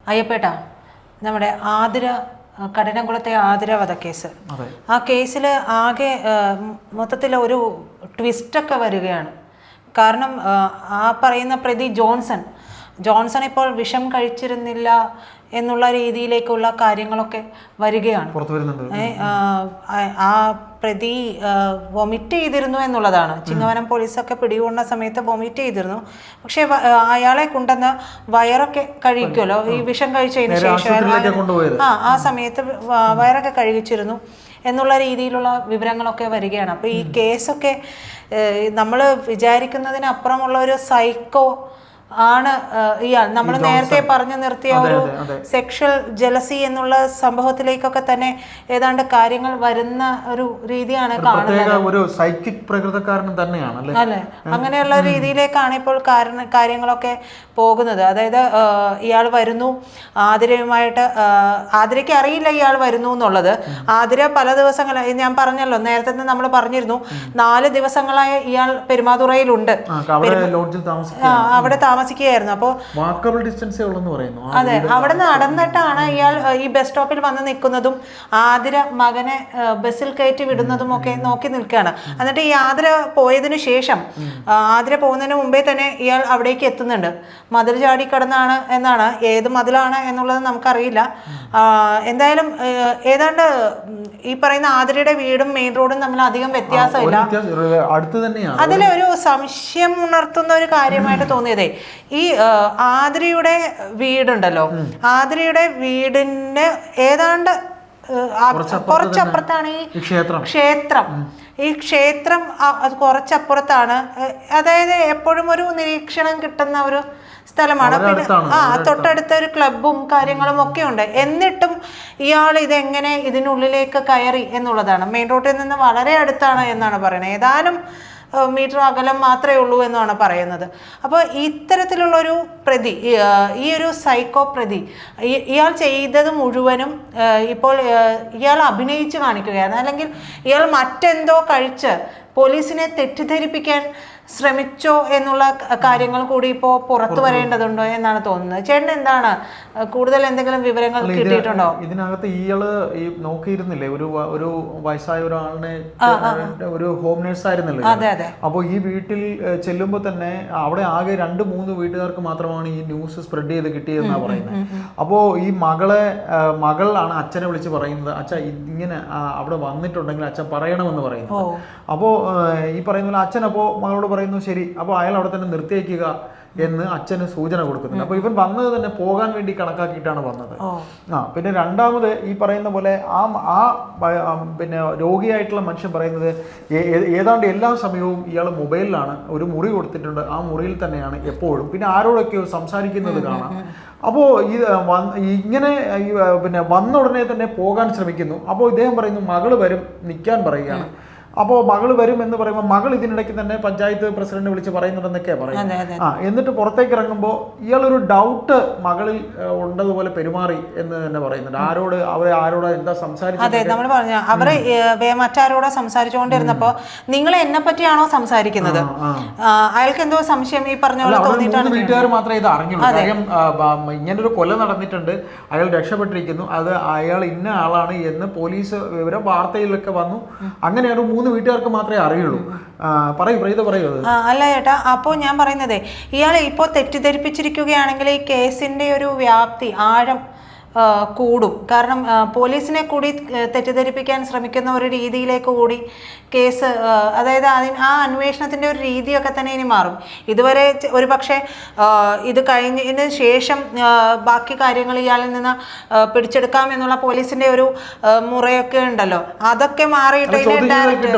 അയ്യപ്പേട്ട, നമ്മുടെ ആതിര കഠിനംകുളത്തെ ആതിര വധക്കേസ്, ആ കേസിൽ ആകെ മൊത്തത്തിൽ ഒരു ട്വിസ്റ്റൊക്കെ വരികയാണ്. കാരണം ആ പറയുന്ന പ്രതി ജോൺസൺ ഇപ്പോൾ വിഷം കഴിച്ചിരുന്നില്ല എന്നുള്ള രീതിയിലേക്കുള്ള കാര്യങ്ങളൊക്കെ വരികയാണ്. ആ പ്രതി വൊമിറ്റ് ചെയ്തിരുന്നു എന്നുള്ളതാണ്. ചിങ്ങവനം പോലീസൊക്കെ പിടികൂടുന്ന സമയത്ത് വൊമിറ്റ് ചെയ്തിരുന്നു. പക്ഷെ അയാളെ കൊണ്ടുവന്ന് വയറൊക്കെ കഴിക്കുമല്ലോ, ഈ വിഷം കഴിച്ചതിന് ശേഷം ആ സമയത്ത് വയറൊക്കെ കഴിച്ചിരുന്നു എന്നുള്ള രീതിയിലുള്ള വിവരങ്ങളൊക്കെ വരികയാണ്. അപ്പോൾ ഈ കേസൊക്കെ നമ്മൾ വിചാരിക്കുന്നതിനപ്പുറമുള്ള ഒരു സൈക്കോ ആണ് ഇയാൾ. നമ്മൾ നേരത്തെ പറഞ്ഞു നിർത്തിയ ഒരു സെക്ഷൽ ജലസി എന്നുള്ള സംഭവത്തിലേക്കൊക്കെ തന്നെ ഏതാണ്ട് കാര്യങ്ങൾ വരുന്ന ഒരു രീതിയാണ് കാണുന്നത്. ഒരു സൈക്കിക് പ്രകൃതക്കാരൻ തന്നെയാണ് അല്ലെ? അങ്ങനെയുള്ള രീതിയിലേക്കാണ് ഇപ്പോൾ കാര്യങ്ങളൊക്കെ പോകുന്നത്. അതായത് ഇയാൾ വരുന്നു, ആതിരയ്ക്ക് അറിയില്ല ഇയാൾ വരുന്നു എന്നുള്ളത്. ആതിര പല ദിവസങ്ങളായി, ഞാൻ പറഞ്ഞല്ലോ നേരത്തെ നമ്മൾ പറഞ്ഞിരുന്നു, 4 ദിവസങ്ങളായി ഇയാൾ പെരുമാതുറയിലുണ്ട്, അവിടെ താമസിക്കുകയായിരുന്നു. അപ്പോൾ അതെ, അവിടെ നടന്നിട്ടാണ് ഇയാൾ ഈ ബസ് സ്റ്റോപ്പിൽ വന്ന് നിൽക്കുന്നതും ആതിര മകനെ ബസ്സിൽ കയറ്റി വിടുന്നതും ഒക്കെ നോക്കി നിൽക്കുകയാണ്. എന്നിട്ട് ഈ ആതിര പോയതിനു ശേഷം, ആതിര പോകുന്നതിന് മുമ്പേ തന്നെ ഇയാൾ അവിടേക്ക് എത്തുന്നുണ്ട്. മതിൽ ചാടി കടന്നാണ് എന്നാണ്, ഏത് മതിലാണ് എന്നുള്ളത് നമുക്കറിയില്ല. എന്തായാലും ഏതാണ്ട് ഈ പറയുന്ന ആതിരയുടെ വീടും മെയിൻ റോഡും തമ്മിൽ അധികം വ്യത്യാസമില്ല. അതിലൊരു സംശയം ഉണർത്തുന്ന ഒരു കാര്യമായിട്ട് തോന്നിയതേ, ഈ ആതിരയുടെ വീടുണ്ടല്ലോ, ആതിരയുടെ വീടിന്റെ ഏതാണ്ട് കുറച്ചപ്പുറത്താണ് ഈ ക്ഷേത്രം. ഈ ക്ഷേത്രം കുറച്ചപ്പുറത്താണ്. അതായത് എപ്പോഴും ഒരു നിരീക്ഷണം കിട്ടുന്ന ഒരു സ്ഥലമാണ്. പിന്നെ തൊട്ടടുത്ത ഒരു ക്ലബും കാര്യങ്ങളും ഒക്കെ ഉണ്ട്. എന്നിട്ടും ഇയാൾ ഇതെങ്ങനെ ഇതിനുള്ളിലേക്ക് കയറി എന്നുള്ളതാണ്. മെയിൻ റോഡിൽ നിന്ന് വളരെ അടുത്താണ് എന്നാണ് പറയുന്നത്. ഏതാനും മീറ്റർ അകലം മാത്രമേ ഉള്ളൂ എന്നാണ് പറയുന്നത്. അപ്പോൾ ഇത്തരത്തിലുള്ളൊരു പ്രതി, ഈ ഒരു സൈക്കോ പ്രതി, ഇയാൾ ചെയ്തത് മുഴുവനും ഇപ്പോൾ ഇയാൾ അഭിനയിച്ച് കാണിക്കുകയാണ്. അല്ലെങ്കിൽ ഇയാൾ മറ്റെന്തോ കഴിച്ച് പോലീസിനെ തെറ്റിദ്ധരിപ്പിക്കാൻ ശ്രമിച്ചോ എന്നുള്ള കാര്യങ്ങൾ കൂടി ഇപ്പോൾ പുറത്തു വരേണ്ടതുണ്ടോ എന്നാണ് തോന്നുന്നത്. ചേട്ടൻ എന്താണ് കൂടുതൽ എന്തെങ്കിലും വിവരങ്ങൾ കിട്ടിയിട്ടുണ്ടോ? ഇതിനകത്ത് ഇയാള് ഈ നോക്കിയിരുന്നില്ലേ, ഒരു വയസ്സായ ഒരാളിനെ, ഒരു ഹോം നേഴ്സ് ആയിരുന്നല്ലേ. അപ്പോൾ ഈ വീട്ടിൽ ചെല്ലുമ്പോൾ തന്നെ അവിടെ ആകെ 2-3 വീട്ടുകാർക്ക് മാത്രമാണ് ഈ ന്യൂസ് സ്പ്രെഡ് ചെയ്ത് കിട്ടിയതെന്നാണ് പറയുന്നത്. അപ്പോൾ ഈ മകളാണ് അച്ഛനെ വിളിച്ച് പറയുന്നത്, അച്ഛ ഇങ്ങനെ അവിടെ വന്നിട്ടുണ്ടെങ്കിൽ അച്ഛൻ പറയണമെന്ന് പറയുന്നു. അപ്പോൾ ഈ പറയുന്ന പോലെ അച്ഛൻ അപ്പോൾ മകളോട് പറയുന്നു ശരി, അപ്പോൾ അയാൾ അവിടെ തന്നെ നിർത്തിയേക്കുക എന്ന് അച്ഛന് സൂചന കൊടുക്കുന്നുണ്ട്. അപ്പോൾ ഇവൻ വന്നത് തന്നെ പോകാൻ വേണ്ടി കണക്കാക്കിയിട്ടാണ് വന്നത്. പിന്നെ രണ്ടാമത് ഈ പറയുന്ന പോലെ പിന്നെ രോഗിയായിട്ടുള്ള മനുഷ്യൻ പറയുന്നത് ഏതാണ്ട് എല്ലാ സമയവും ഇയാൾ മൊബൈലിലാണ്, ഒരു മുറി കൊടുത്തിട്ടുണ്ട്, ആ മുറിയിൽ തന്നെയാണ് എപ്പോഴും, പിന്നെ ആരോടൊക്കെയോ സംസാരിക്കുന്നത് കാണാം. അപ്പോൾ ഇങ്ങനെ പിന്നെ വന്ന ഉടനെ തന്നെ പോകാൻ ശ്രമിക്കുന്നു. അപ്പോൾ ഇദ്ദേഹം പറയുന്നു മകള് വരും, നിൽക്കാൻ പറയുകയാണ്. അപ്പോൾ മകള് വരും എന്ന് പറയുമ്പോൾ മകൾ ഇതിനിടയ്ക്ക് തന്നെ പഞ്ചായത്ത് പ്രസിഡന്റ് വിളിച്ച് പറയുന്നുണ്ടെന്നൊക്കെയാണ് പറയുന്നത്. എന്നിട്ട് പുറത്തേക്ക് ഇറങ്ങുമ്പോൾ ഇയാളൊരു ഡൗട്ട് മകളിൽ ഉണ്ടതുപോലെ പെരുമാറി എന്ന് തന്നെ പറയുന്നുണ്ട്. ആരോട് എന്താ സംസാരിച്ചത്? അതെ, നമ്മൾ പറഞ്ഞു അവരെ മറ്റാരോടോ സംസാരിച്ചുകൊണ്ടിരുന്നപ്പോ നിങ്ങൾ എന്നെ പറ്റിയാണോ സംസാരിക്കുന്നത്, അയാൾക്ക് എന്തോ സംശയം ഈ പറഞ്ഞ പോലെ തോന്നിയിട്ടാണ്. വീട്ടുകാർ മാത്രമേ ഇത് അറിഞ്ഞുള്ളൂ. കാര്യം ഇങ്ങനൊരു കൊല നടന്നിട്ടുണ്ട്, അയാൾ രക്ഷപ്പെട്ടിരിക്കുന്നു, അത് അയാൾ ഇന്ന ആളാണ് എന്ന് പോലീസ് വിവരം വാർത്തയിലൊക്കെ വന്നു. അങ്ങനെയാണ് 3 വീട്ടുകാർക്ക് മാത്രമേ അറിയുള്ളൂ. പറയൂ. അല്ല ചേട്ടാ, അപ്പോൾ ഞാൻ പറയുന്നത് ഇയാൾ ഇപ്പോൾ തെറ്റിദ്ധരിപ്പിച്ചിരിക്കുകയാണെങ്കിൽ ഈ കേസിന്റെ ഒരു വ്യാപ്തി, ആഴം കൂടും. കാരണം പോലീസിനെ കൂടി തെറ്റിദ്ധരിപ്പിക്കാൻ ശ്രമിക്കുന്ന ഒരു രീതിയിലേക്ക് കൂടി കേസ്, അതായത് ആ അന്വേഷണത്തിൻ്റെ ഒരു രീതിയൊക്കെ തന്നെ ഇനി മാറും. ഇതുവരെ ഒരു പക്ഷേ ഇത് കഴിഞ്ഞതിന് ശേഷം ബാക്കി കാര്യങ്ങൾ ഇയാളിൽ നിന്ന് പിടിച്ചെടുക്കാം എന്നുള്ള പോലീസിൻ്റെ ഒരു മുറയൊക്കെ ഉണ്ടല്ലോ, അതൊക്കെ മാറിയിട്ട് ഇനി ഡയറക്റ്റ്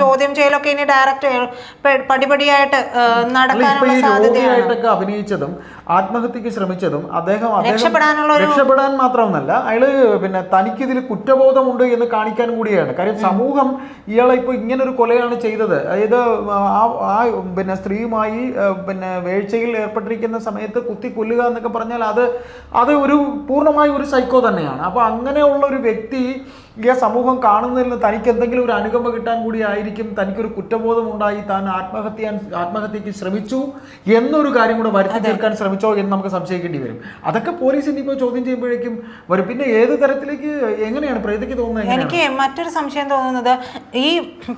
ചോദ്യം ചെയ്യലൊക്കെ ഇനി ഡയറക്റ്റ് പടിപടിയായിട്ട് നടക്കാനുള്ള സാധ്യതയാണ്. അഭിനയിച്ചതും ആത്മഹത്യക്ക് ശ്രമിച്ചതും രക്ഷപ്പെടാൻ മാത്രമൊന്നല്ല, അയാള് പിന്നെ തനിക്കിതിൽ കുറ്റബോധമുണ്ട് എന്ന് കാണിക്കാൻ കൂടിയാണ്. കാര്യം സമൂഹം ഇയാളെ ഇപ്പോൾ ഇങ്ങനൊരു കൊലയാണ് ചെയ്തത്, അതായത് പിന്നെ സ്ത്രീയുമായി പിന്നെ വേഴ്ചയിൽ ഏർപ്പെട്ടിരിക്കുന്ന സമയത്ത് കുത്തി കൊല്ലുക എന്നൊക്കെ പറഞ്ഞാൽ അത് ഒരു പൂർണ്ണമായ ഒരു സൈക്കോ തന്നെയാണ്. അപ്പോൾ അങ്ങനെയുള്ള ഒരു വ്യക്തി ഈ സമൂഹം കാണുന്നതിൽ നിന്ന് തനിക്ക് എന്തെങ്കിലും ഒരു അനുകമ്പ കിട്ടാൻ കൂടി ആയിരിക്കും, തനിക്കൊരു കുറ്റബോധം ഉണ്ടായി, താൻ ആത്മഹത്യക്ക് ശ്രമിച്ചു എന്നൊരു കാര്യം കൂടെ വരുത്തി തീർക്കാൻ ശ്രമിച്ചോ എന്ന് നമുക്ക് സംശയിക്കേണ്ടി വരും. അതൊക്കെ പോലീസ് ഇനിയിപ്പോൾ ചോദ്യം ചെയ്യുമ്പോഴേക്കും വരും. പിന്നെ ഏത് തരത്തിലേക്ക് എങ്ങനെയാണ് പ്രേതയ്ക്ക് തോന്നുന്നത്? എനിക്ക് മറ്റൊരു സംശയം തോന്നുന്നത്, ഈ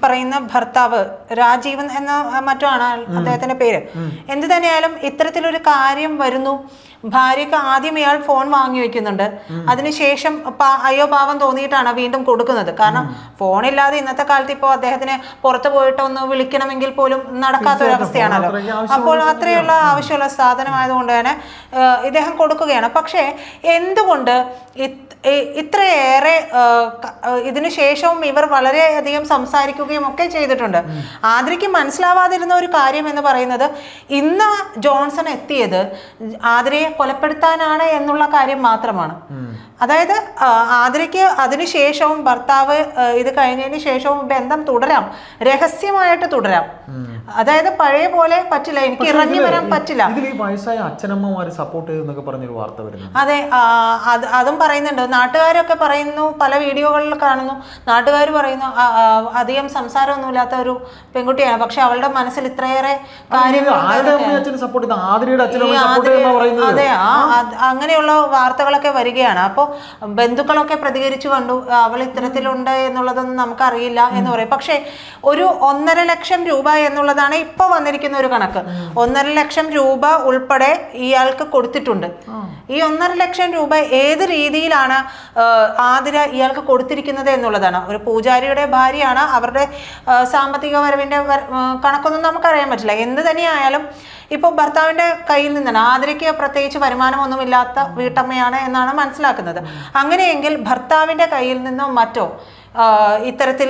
പറയുന്ന ഭർത്താവ് രാജീവൻ എന്ന മറ്റോ ആണ് അദ്ദേഹത്തിന്റെ പേര്, എന്ത് തന്നെയായാലും ഇത്തരത്തിലൊരു കാര്യം വരുന്നു, ഭാര്യക്ക് ആദ്യം ഇയാൾ ഫോൺ വാങ്ങി വെക്കുന്നുണ്ട്, അതിനുശേഷം അയ്യോ പാവം തോന്നിയിട്ടാണ് വീണ്ടും കൊടുക്കുന്നത്. കാരണം ഫോണില്ലാതെ ഇന്നത്തെ കാലത്ത് ഇപ്പോൾ അദ്ദേഹത്തിന് പുറത്ത് പോയിട്ട് ഒന്ന് വിളിക്കണമെങ്കിൽ പോലും നടക്കാത്ത ഒരു അവസ്ഥയാണല്ലോ. അപ്പോൾ അത്രയുള്ള ആവശ്യമുള്ള സാധനമായതുകൊണ്ട് തന്നെ ഇദ്ദേഹം കൊടുക്കുകയാണ്. പക്ഷേ എന്തുകൊണ്ട് ഇത്രയേറെ ഇതിനു ശേഷവും ഇവർ വളരെയധികം സംസാരിക്കുകയും ഒക്കെ ചെയ്തിട്ടുണ്ട്. ആതിരയ്ക്ക് മനസ്സിലാവാതിരുന്ന ഒരു കാര്യം എന്ന് പറയുന്നത്, ഇന്ന് ജോൺസൺ എത്തിയത് ആതിരയെ കൊലപ്പെടുത്താനാണ് എന്നുള്ള കാര്യം മാത്രമാണ്. അതായത് ആതിരയ്ക്ക് അതിനുശേഷവും ഭർത്താവ് ഇത് കഴിഞ്ഞതിന് ശേഷവും ബന്ധം തുടരാം, രഹസ്യമായിട്ട് തുടരാം. അതായത് പഴയ പോലെ പറ്റില്ല, എനിക്ക് ഇറങ്ങി വരാൻ പറ്റില്ല. അച്ഛനമ്മമാര് സപ്പോർട്ട് ചെയ്തെന്നൊക്കെ പറഞ്ഞൊരു വാർത്ത വരുന്നു. അതെ, അതും പറയുന്നുണ്ട്. നാട്ടുകാരൊക്കെ പറയുന്നു, പല വീഡിയോകളിൽ കാണുന്നു, നാട്ടുകാർ പറയുന്നു അധികം സംസാരമൊന്നുമില്ലാത്ത ഒരു പെൺകുട്ടിയാണ്, പക്ഷെ അവളുടെ മനസ്സിൽ ഇത്രയേറെ കാര്യങ്ങൾ. അതെ, അങ്ങനെയുള്ള വാർത്തകളൊക്കെ വരികയാണ്. അപ്പോൾ ബന്ധുക്കളൊക്കെ പ്രതികരിച്ചു കണ്ടു, അവൾ ഇത്തരത്തിലുണ്ട് എന്നുള്ളതൊന്നും നമുക്കറിയില്ല എന്ന് പറയും. പക്ഷേ ഒരു 1.5 ലക്ഷം രൂപ എന്നുള്ളതാണ് ഇപ്പൊ വന്നിരിക്കുന്ന ഒരു കണക്ക്. 1.5 ലക്ഷം രൂപ ഉൾപ്പെടെ ഇയാൾക്ക് കൊടുത്തിട്ടുണ്ട്. ഈ 1.5 ലക്ഷം രൂപ ഏത് രീതിയിലാണ് ആതിര ഇയാൾക്ക് കൊടുത്തിരിക്കുന്നത് എന്നുള്ളതാണ്. ഒരു പൂജാരിയുടെ ഭാര്യയാണ്, അവരുടെ സാമ്പത്തിക വരവിന്റെ കണക്കൊന്നും നമുക്കറിയാൻ പറ്റില്ല. എന്ത് തന്നെയായാലും ഇപ്പോൾ ഭർത്താവിന്റെ കയ്യിൽ നിന്നാണ്. ആതിരയ്ക്ക് പ്രത്യേകിച്ച് വരുമാനമൊന്നുമില്ലാത്ത വീട്ടമ്മയാണ് എന്നാണ് മനസ്സിലാക്കുന്നത്. അങ്ങനെയെങ്കിൽ ഭർത്താവിന്റെ കയ്യിൽ നിന്നോ മറ്റോ ഇത്തരത്തിൽ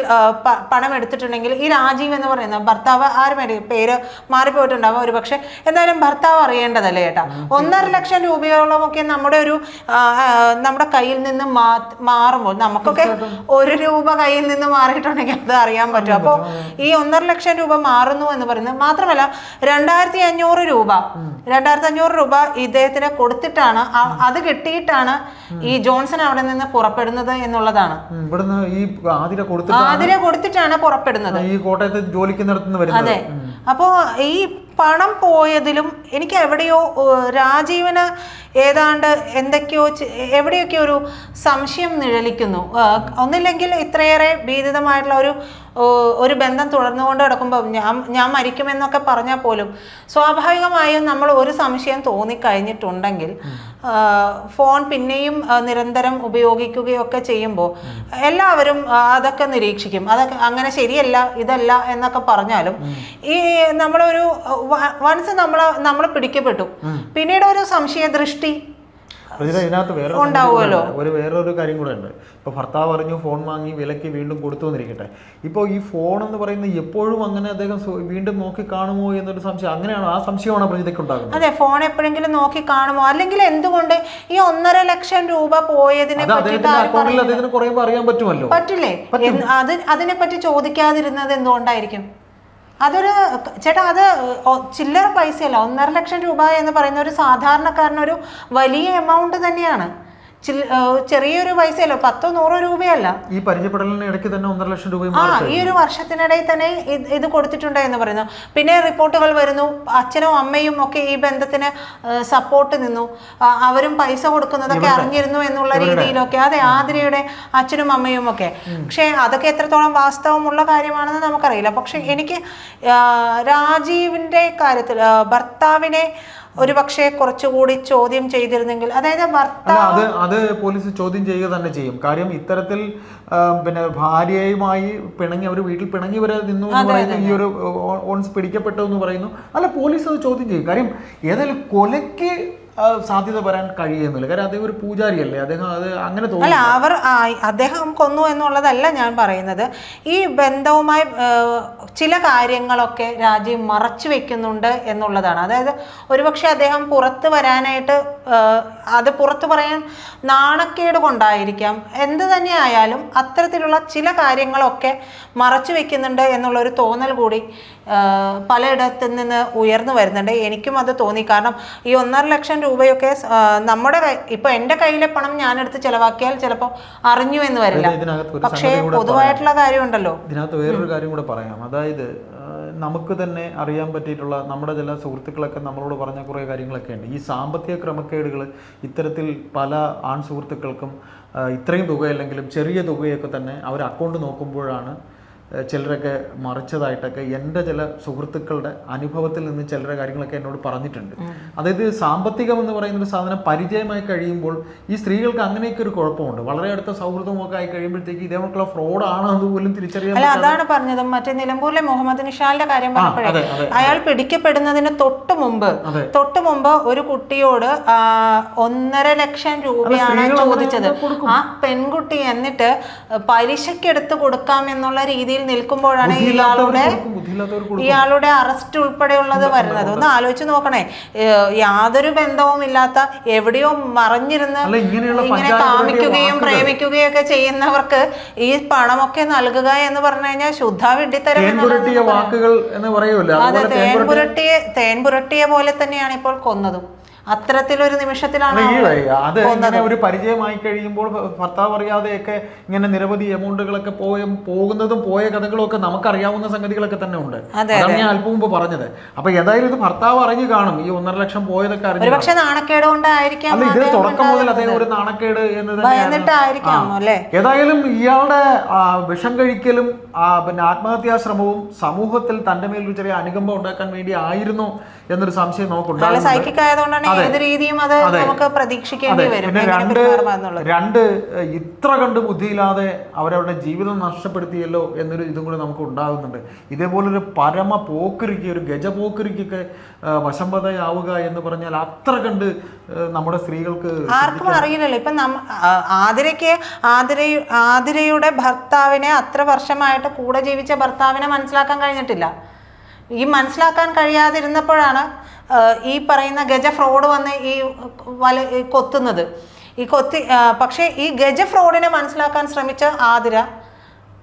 പണം എടുത്തിട്ടുണ്ടെങ്കിൽ, ഈ രാജീവ് എന്ന് പറയുന്ന ഭർത്താവ് ആരും പേര് മാറിപ്പോയിട്ടുണ്ടാവും ഒരു പക്ഷെ, എന്തായാലും ഭർത്താവ് അറിയേണ്ടതല്ലേ ചേട്ടാ. 1.5 ലക്ഷം രൂപയോളമൊക്കെ നമ്മുടെ കയ്യിൽ നിന്ന് മാറുമ്പോൾ, നമുക്കൊക്കെ 1 രൂപ കയ്യിൽ നിന്ന് മാറിയിട്ടുണ്ടെങ്കിൽ അത് അറിയാൻ പറ്റും. അപ്പോൾ ഈ 1.5 ലക്ഷം രൂപ മാറുന്നു എന്ന് പറയുന്നത് മാത്രമല്ല, 2500 രൂപ ഇദ്ദേഹത്തിന് കൊടുത്തിട്ടാണ്, അത് കിട്ടിയിട്ടാണ് ഈ ജോൺസൺ അവിടെ നിന്ന് പുറപ്പെടുന്നത് എന്നുള്ളതാണ്. ആതിര കൊടുത്തിട്ടാണ് പുറപ്പെടുന്നത്, ഈ കോട്ടയത്ത് ജോലിക്ക് നടത്തുന്ന. അതെ. അപ്പോ ഈ പണം പോയതിലും എനിക്ക് എവിടെയോ രാജീവന് ഏതാണ്ട് എവിടെയൊക്കെ ഒരു സംശയം നിഴലിക്കുന്നു. ഒന്നില്ലെങ്കിൽ ഇത്രയേറെ ഭീതിതമായിട്ടുള്ള ഒരു ബന്ധം തുടർന്നുകൊണ്ട് കിടക്കുമ്പോൾ ഞാൻ മരിക്കുമെന്നൊക്കെ പറഞ്ഞാൽ പോലും സ്വാഭാവികമായും നമ്മൾ ഒരു സംശയം തോന്നിക്കഴിഞ്ഞിട്ടുണ്ടെങ്കിൽ ഫോൺ പിന്നെയും നിരന്തരം ഉപയോഗിക്കുകയൊക്കെ ചെയ്യുമ്പോൾ എല്ലാവരും അതൊക്കെ നിരീക്ഷിക്കും. അതൊക്കെ അങ്ങനെ ശരിയല്ല, ഇതല്ല എന്നൊക്കെ പറഞ്ഞാലും ഈ നമ്മളൊരു വൺസ് നമ്മൾ പിടിക്കപ്പെട്ടു, പിന്നീട് ഒരു സംശയ ദൃഷ്ടി ഇതിനകത്ത് വേറൊരു കാര്യം കൂടെ ഉണ്ട്. ഇപ്പൊ ഭർത്താവ് പറഞ്ഞു ഫോൺ വാങ്ങി വിലക്ക് വീണ്ടും കൊടുത്തു എന്നിരിക്കട്ടെ. ഇപ്പോൾ ഈ ഫോൺ എന്ന് പറയുന്നത് എപ്പോഴും അങ്ങനെ അദ്ദേഹം വീണ്ടും നോക്കി കാണുമോ എന്നൊരു സംശയം, അങ്ങനെയാണ്, ആ സംശയമാണ് പ്രജിതയ്ക്ക് ഉണ്ടാകുന്നത്. അതെ, ഫോൺ എപ്പോഴെങ്കിലും നോക്കി കാണുമോ, അല്ലെങ്കിൽ എന്തുകൊണ്ട് ഈ 1.5 ലക്ഷം രൂപ പോയതിനെ അറിയാൻ പറ്റുമല്ലോ, പറ്റില്ലേ? അതിനെ പറ്റി ചോദിക്കാതിരുന്നത് എന്തുകൊണ്ടായിരിക്കും? അതൊരു ചേട്ടാ, അത് ചില്ലറ പൈസയല്ല. 1.5 ലക്ഷം രൂപ എന്ന് പറയുന്ന ഒരു സാധാരണക്കാരനൊരു വലിയ എമൗണ്ട് തന്നെയാണ്. ചെറിയൊരു പൈസയല്ലോ, 10-100 രൂപയല്ല. ഈ പരിചയപ്പെടലിന് ഇടയ്ക്ക് തന്നെ 1.5 ലക്ഷം രൂപ ഈ ഒരു വർഷത്തിനിടയിൽ തന്നെ ഇത് കൊടുത്തിട്ടുണ്ട് എന്ന് പറയുന്നു. പിന്നെ റിപ്പോർട്ടുകൾ വരുന്നു, അച്ഛനും അമ്മയും ഒക്കെ ഈ ബന്ധത്തിന് സപ്പോർട്ട് നിന്നു, അവരും പൈസ കൊടുക്കുന്നതൊക്കെ അറിഞ്ഞിരുന്നു എന്നുള്ള രീതിയിലൊക്കെ. അതെ, ആതിരയുടെ അച്ഛനും അമ്മയും ഒക്കെ. പക്ഷെ അതൊക്കെ എത്രത്തോളം വാസ്തവമുള്ള കാര്യമാണെന്ന് നമുക്കറിയില്ല. പക്ഷെ എനിക്ക് രാജീവിന്റെ കാര്യത്തിൽ ഭർത്താവിനെ ഒരു പക്ഷേ കുറച്ചുകൂടി ചോദ്യം ചെയ്തിരുന്നെങ്കിൽ, അതായത് ഭർത്താവ് അത് പോലീസ് ചോദ്യം ചെയ്യുക തന്നെ ചെയ്യും. കാര്യം ഇത്തരത്തിൽ പിന്നെ ഭാര്യയുമായി പിണങ്ങി, അവർ വീട്ടിൽ പിണങ്ങി വരെ നിന്നു എന്ന് പറയുന്നു. ഈ ഒരു ഓൺസ് പിടിക്കപ്പെട്ടു എന്ന് പറയുന്നു. അല്ല, പോലീസ് അത് ചോദ്യം ചെയ്യും. കാര്യം ഏതായാലും കൊലയ്ക്ക് സാധ്യത വരാൻ കഴിയുന്നില്ല. കാര്യം അദ്ദേഹം ഒരു പൂജാരിയല്ലേ, അദ്ദേഹം അത് അങ്ങനെ അല്ല, അദ്ദേഹം കൊന്നു എന്നുള്ളതല്ല ഞാൻ പറയുന്നത്. ഈ ബന്ധവുമായി ചില കാര്യങ്ങളൊക്കെ രാജീവ് മറച്ചു വെക്കുന്നുണ്ട് എന്നുള്ളതാണ്. അതായത് ഒരുപക്ഷെ അദ്ദേഹം പുറത്ത് വരാനായിട്ട്, അത് പുറത്തു പറയാൻ നാണക്കേട് കൊണ്ടായിരിക്കാം, എന്ത് തന്നെ ആയാലും അത്തരത്തിലുള്ള ചില കാര്യങ്ങളൊക്കെ മറച്ചു വെക്കുന്നുണ്ട് എന്നുള്ളൊരു തോന്നൽ കൂടി പലയിടത്തു നിന്ന് ഉയർന്നു വരുന്നുണ്ട്. എനിക്കും അത് തോന്നി. കാരണം ഈ 1.5 ലക്ഷം രൂപയൊക്കെ നമ്മുടെ ഇപ്പൊ എൻ്റെ കയ്യിലെ പണം ഞാനെടുത്ത് ചെലവാക്കിയാൽ ചിലപ്പോൾ അറിഞ്ഞു എന്ന് വരില്ല. പക്ഷേ പൊതുവായിട്ടുള്ള കാര്യമുണ്ടല്ലോ. ഇതിനകത്ത് വേറൊരു കാര്യം കൂടെ പറയാം. അതായത് നമുക്ക് തന്നെ അറിയാൻ പറ്റിയിട്ടുള്ള നമ്മുടെ ചില സുഹൃത്തുക്കളൊക്കെ നമ്മളോട് പറഞ്ഞ കുറേ കാര്യങ്ങളൊക്കെ ഉണ്ട്. ഈ സാമ്പത്തിക ക്രമക്കേടുകൾ ഇത്തരത്തിൽ പല ആൺ സുഹൃത്തുക്കൾക്കും ഇത്രയും തുകയല്ലെങ്കിലും ചെറിയ തുകയൊക്കെ തന്നെ അവർ അക്കൗണ്ട് നോക്കുമ്പോഴാണ് ചിലരൊക്കെ മറിച്ചതായിട്ടൊക്കെ എൻ്റെ ചില സുഹൃത്തുക്കളുടെ അനുഭവത്തിൽ നിന്ന് ചിലരുടെ കാര്യങ്ങളൊക്കെ എന്നോട് പറഞ്ഞിട്ടുണ്ട്. അതായത് സാമ്പത്തികം എന്ന് പറയുന്നൊരു സാധനം പരിചയമായി കഴിയുമ്പോൾ ഈ സ്ത്രീകൾക്ക് അങ്ങനെയൊക്കെ ഒരു കുഴപ്പമുണ്ട്. വളരെ അടുത്ത സൗഹൃദമൊക്കെ ആയി കഴിയുമ്പോഴത്തേക്ക് ഇതേപോലുള്ള ഫ്രോഡാണ് എന്ന് പോലും തിരിച്ചറിയാൻ. അല്ല, അതാണ് പറഞ്ഞത്. മറ്റേ നിലമ്പൂരിലെ മുഹമ്മദ് നിഷാലിന്റെ കാര്യം പറഞ്ഞപ്പോഴേ അയാൾ പിടിക്കപ്പെടുന്നതിന് തൊട്ട് മുമ്പ് ഒരു കുട്ടിയോട് 1.5 ലക്ഷം രൂപയാണ് ചോദിച്ചത്. ആ പെൺകുട്ടി എന്നിട്ട് പലിശക്കെടുത്ത് കൊടുക്കാം എന്നുള്ള രീതിയിൽ നിൽക്കുമ്പോഴാണ് ഇയാളുടെ അറസ്റ്റ് ഉൾപ്പെടെയുള്ളത് വരുന്നത്. ഒന്ന് ആലോചിച്ച് നോക്കണേ. യാതൊരു ബന്ധവും ഇല്ലാത്ത എവിടെയോ മറിഞ്ഞിരുന്ന് ഇങ്ങനെ കാമിക്കുകയും പ്രേമിക്കുകയും ഒക്കെ ചെയ്യുന്നവർക്ക് ഈ പണമൊക്കെ നൽകുക എന്ന് പറഞ്ഞു കഴിഞ്ഞാൽ ശുദ്ധ വിഡ്ഢിത്തരം. അതെ, തേൻ പുരട്ടിയ പോലെ തന്നെയാണ് ഇപ്പോൾ കൊന്നതും. അത്തരത്തിലൊരു നിമിഷത്തിലാണ് ഒരു പരിചയമായി കഴിയുമ്പോൾ ഭർത്താവ് അറിയാതെയൊക്കെ ഇങ്ങനെ നിരവധി എമൗണ്ടുകളൊക്കെ പോകുന്നതും പോയ കഥകളും ഒക്കെ നമുക്കറിയാവുന്ന സംഗതികളൊക്കെ തന്നെ ഉണ്ട്. അതാണ് ഞാൻ അല്പം മുമ്പ് പറഞ്ഞത്. അപ്പൊ ഏതായാലും ഇത് ഭർത്താവ് അറിഞ്ഞു കാണും. ഈ 1.5 ലക്ഷം പോയതൊക്കെ അറിഞ്ഞു. പക്ഷെ നാണക്കേട് കൊണ്ടായിരിക്കാം. അല്ല, ഇത് തുടക്കം മുതൽ അദ്ദേഹം ഒരു നാണക്കേട് എന്ന് തന്നെ. ഏതായാലും ഇയാളുടെ വിഷം കഴിക്കലും പിന്നെ ആത്മഹത്യാശ്രമവും സമൂഹത്തിൽ തന്റെ മേൽ ഒരു ചെറിയ അനുകമ്പ ഉണ്ടാക്കാൻ വേണ്ടി ആയിരുന്നു എന്നൊരു സംശയം നമുക്കുണ്ടാകും. സൈക്കിക് ആയതുകൊണ്ടാണ് ഏത് രീതിയും അത് നമുക്ക് പ്രതീക്ഷിക്കേണ്ടി വരും. രണ്ട് ഇത്ര കണ്ട് ബുദ്ധിയില്ലാതെ അവരവരുടെ ജീവിതം നഷ്ടപ്പെടുത്തിയല്ലോ എന്നൊരു ഇതും കൂടെ നമുക്ക് ഉണ്ടാകുന്നുണ്ട്. ഇതേപോലൊരു പരമ പോക്കിരിക്ക്, ഒരു ഗജപോക്കിരിക്കൊക്കെ വശംവദയാവുക എന്ന് പറഞ്ഞാൽ അത്ര കണ്ട് നമ്മുടെ സ്ത്രീകൾക്ക് ആർക്കും അറിയില്ലല്ലോ. ഇപ്പൊ ആതിരയുടെ ഭർത്താവിനെ അത്ര വർഷമായിട്ട് കൂടെ ജീവിച്ച ഭർത്താവിനെ മനസ്സിലാക്കാൻ കഴിഞ്ഞിട്ടില്ല. ഈ മനസ്സിലാക്കാൻ കഴിയാതിരുന്നപ്പോഴാണ് ഈ പറയുന്ന ഗജ ഫ്രോഡ് വന്ന് ഈ കൊത്തുന്നത്. പക്ഷേ ഈ ഗജ ഫ്രോഡിനെ മനസ്സിലാക്കാൻ ശ്രമിച്ച ആതിര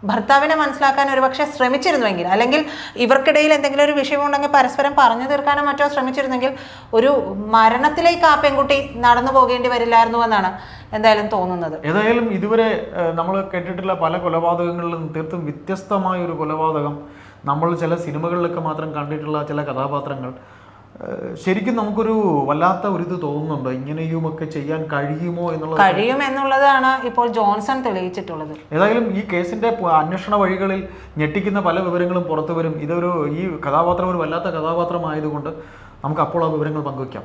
ഭർത്താവിനെ മനസ്സിലാക്കാൻ ഒരുപക്ഷെ ശ്രമിച്ചിരുന്നുവെങ്കിൽ, അല്ലെങ്കിൽ ഇവർക്കിടയിൽ എന്തെങ്കിലും ഒരു വിഷയമുണ്ടെങ്കിൽ പരസ്പരം പറഞ്ഞു തീർക്കാനോ മറ്റോ ശ്രമിച്ചിരുന്നെങ്കിൽ ഒരു മരണത്തിലേക്ക് ആ പെൺകുട്ടി നടന്നു പോകേണ്ടി വരില്ലായിരുന്നു എന്നാണ് എന്തായാലും തോന്നുന്നത്. ഏതായാലും ഇതുവരെ നമ്മൾ കേട്ടിട്ടുള്ള പല കൊലപാതകങ്ങളിലും തീർത്തും വ്യത്യസ്തമായ ഒരു കൊലപാതകം, നമ്മൾ ചില സിനിമകളിലൊക്കെ മാത്രം കണ്ടിട്ടുള്ള ചില കഥാപാത്രങ്ങൾ, ശരിക്കും നമുക്കൊരു വല്ലാത്ത ഒരു ഇത് തോന്നുന്നുണ്ട്. ഇങ്ങനെയുമൊക്കെ ചെയ്യാൻ കഴിയുമെന്നുള്ളതാണ് ഇപ്പോൾ ജോൺസൺ തെളിയിച്ചിട്ടുള്ളത്. ഏതായാലും ഈ കേസിന്റെ അന്വേഷണ വഴികളിൽ ഞെട്ടിക്കുന്ന പല വിവരങ്ങളും പുറത്തു വരും. ഈ കഥാപാത്രം ഒരു വല്ലാത്ത കഥാപാത്രമായതുകൊണ്ട് നമുക്ക് അപ്പോൾ ആ വിവരങ്ങൾ പങ്കുവയ്ക്കാം.